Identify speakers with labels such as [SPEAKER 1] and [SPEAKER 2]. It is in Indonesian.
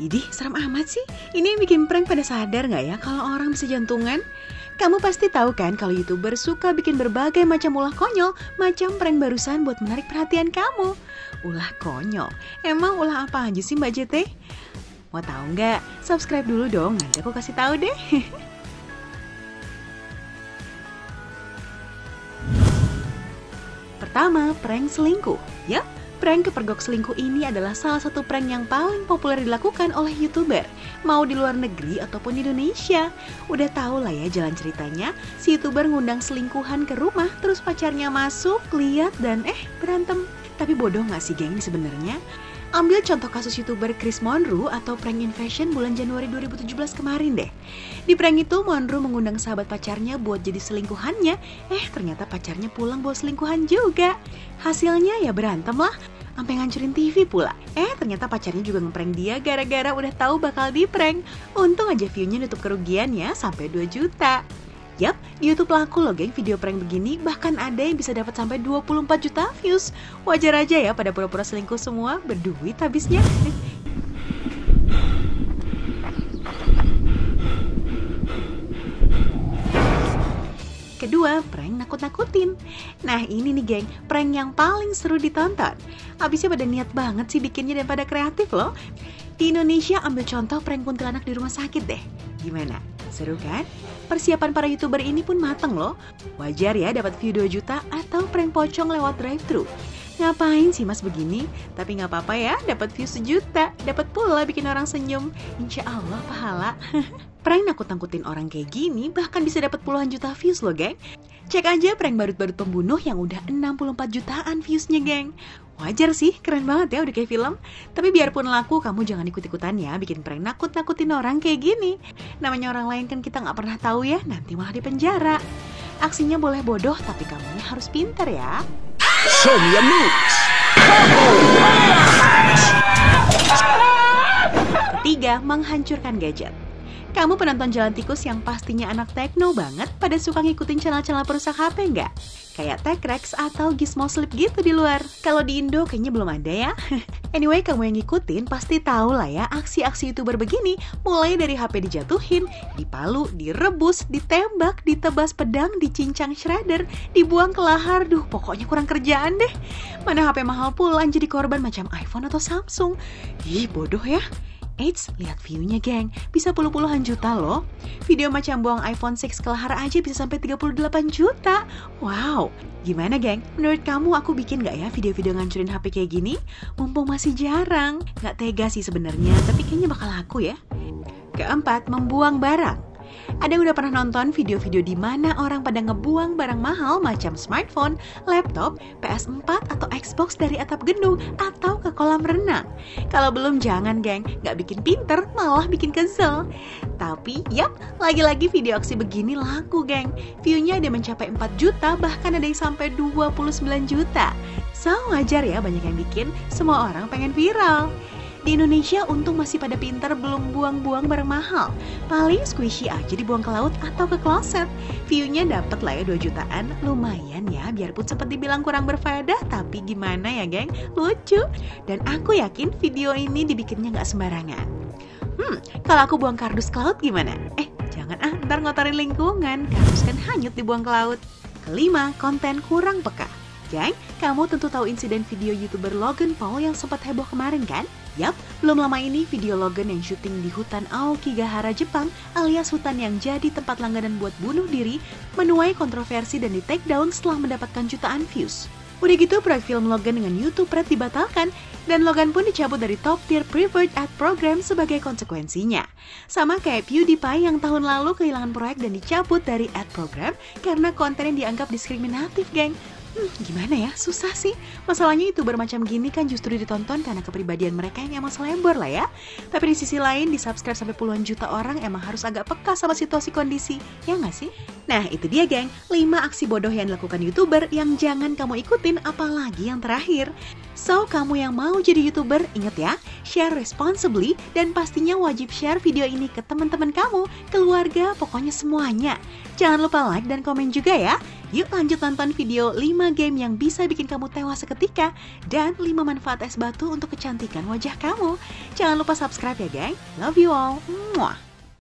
[SPEAKER 1] Idih, serem amat sih. Ini yang bikin prank pada sadar nggak ya kalau orang bisa jantungan? Kamu pasti tahu kan kalau YouTuber suka bikin berbagai macam ulah konyol, macam prank barusan buat menarik perhatian kamu. Ulah konyol? Emang ulah apa aja sih Mbak JT? Mau tahu nggak? Subscribe dulu dong, nanti aku kasih tahu deh. Pertama, prank selingkuh. Yap, prank kepergok selingkuh ini adalah salah satu prank yang paling populer dilakukan oleh YouTuber, mau di luar negeri ataupun di Indonesia. Udah tahu lah ya jalan ceritanya, si YouTuber ngundang selingkuhan ke rumah, terus pacarnya masuk, lihat dan berantem. Tapi bodoh nggak sih geng sebenarnya? Ambil contoh kasus YouTuber Chris Monroe atau prank invasion bulan Januari 2017 kemarin deh. Di prank itu Monroe mengundang sahabat pacarnya buat jadi selingkuhannya, ternyata pacarnya pulang bawa selingkuhan juga. Hasilnya ya berantem lah, sampai ngancurin TV pula. Ternyata pacarnya juga ngeprank dia gara-gara udah tahu bakal di prank. Untung aja view-nya nutup kerugiannya sampai 2 juta. Yap, di YouTube laku loh geng video prank begini, bahkan ada yang bisa dapat sampai 24 juta views. Wajar aja ya pada pura-pura selingkuh semua, berduit habisnya. Kedua, prank nakut-nakutin. Nah ini nih geng, prank yang paling seru ditonton. Habisnya pada niat banget sih bikinnya dan pada kreatif loh. Di Indonesia ambil contoh prank kuntilanak di rumah sakit deh. Gimana? Seru kan? Persiapan para YouTuber ini pun mateng loh. Wajar ya dapat view 2 juta atau prank pocong lewat drive-thru. Ngapain sih mas begini? Tapi nggak apa-apa ya, dapat view 1 juta. Dapat pula bikin orang senyum. Insya Allah pahala. Prank nakut-nakutin orang kayak gini bahkan bisa dapat puluhan juta views loh geng. Cek aja prank barut-barut pembunuh yang udah 64 jutaan viewsnya geng. Wajar sih, keren banget ya udah kayak film. Tapi biarpun laku, kamu jangan ikut-ikutan ya bikin prank nakut-nakutin orang kayak gini. Namanya orang lain kan kita nggak pernah tahu ya, nanti malah di penjara. Aksinya boleh bodoh, tapi kamunya harus pintar ya.
[SPEAKER 2] Show me your moves.
[SPEAKER 1] Ketiga, menghancurkan gadget. Kamu penonton jalan tikus yang pastinya anak tekno banget pada suka ngikutin channel-channel perusak HP nggak? Kayak TechRex atau Gizmo Sleep gitu di luar. Kalau di Indo kayaknya belum ada ya. Anyway, kamu yang ngikutin pasti tahu lah ya aksi-aksi YouTuber begini. Mulai dari HP dijatuhin, dipalu, direbus, ditembak, ditebas pedang, dicincang shredder, dibuang ke lahar. Duh, pokoknya kurang kerjaan deh. Mana HP mahal pula jadi korban macam iPhone atau Samsung. Ih, bodoh ya. Eits, lihat view-nya geng, bisa puluhan juta loh. Video macam buang iPhone 6 ke lahar aja bisa sampai 38 juta. Wow, gimana geng? Menurut kamu aku bikin gak ya video-video ngancurin HP kayak gini? Mumpung masih jarang. Gak tega sih sebenarnya, tapi kayaknya bakal laku ya. Keempat, membuang barang. Ada yang udah pernah nonton video-video di mana orang pada ngebuang barang mahal macam smartphone, laptop, PS4 atau Xbox dari atap gedung atau ke kolam renang? Kalau belum jangan geng, nggak bikin pinter malah bikin kesel. Tapi yap, lagi-lagi video aksi begini laku geng. View-nya ada mencapai 4 juta bahkan ada yang sampai 29 juta. So wajar ya banyak yang bikin, semua orang pengen viral. Di Indonesia untung masih pada pintar belum buang-buang barang mahal. Paling squishy aja dibuang ke laut atau ke kloset. View-nya dapet lah ya 2 jutaan. Lumayan ya, biarpun sempat dibilang kurang berfaedah, tapi gimana ya geng? Lucu. Dan aku yakin video ini dibikinnya nggak sembarangan. Kalau aku buang kardus ke laut gimana? Jangan ntar ngotorin lingkungan. Kardus kan hanyut dibuang ke laut. Kelima, konten kurang peka. Geng, kamu tentu tahu insiden video YouTuber Logan Paul yang sempat heboh kemarin kan? Yap, belum lama ini video Logan yang syuting di hutan Aokigahara, Jepang alias hutan yang jadi tempat langganan buat bunuh diri menuai kontroversi dan di take down setelah mendapatkan jutaan views. Udah gitu proyek film Logan dengan YouTube Red dibatalkan dan Logan pun dicabut dari top tier preferred ad program sebagai konsekuensinya. Sama kayak PewDiePie yang tahun lalu kehilangan proyek dan dicabut dari ad program karena konten yang dianggap diskriminatif geng. Gimana ya, susah sih. Masalahnya YouTuber macam gini kan justru ditonton karena kepribadian mereka yang emang selebor lah ya. Tapi di sisi lain, di-subscribe sampai puluhan juta orang emang harus agak peka sama situasi kondisi, ya nggak sih? Nah itu dia geng, 5 aksi bodoh yang dilakukan YouTuber yang jangan kamu ikutin apalagi yang terakhir. So, kamu yang mau jadi YouTuber, ingat ya, share responsibly dan pastinya wajib share video ini ke teman-teman kamu, keluarga, pokoknya semuanya. Jangan lupa like dan komen juga ya. Yuk lanjut nonton video 5 game yang bisa bikin kamu tewas seketika dan 5 manfaat es batu untuk kecantikan wajah kamu. Jangan lupa subscribe ya geng. Love you all. Muah.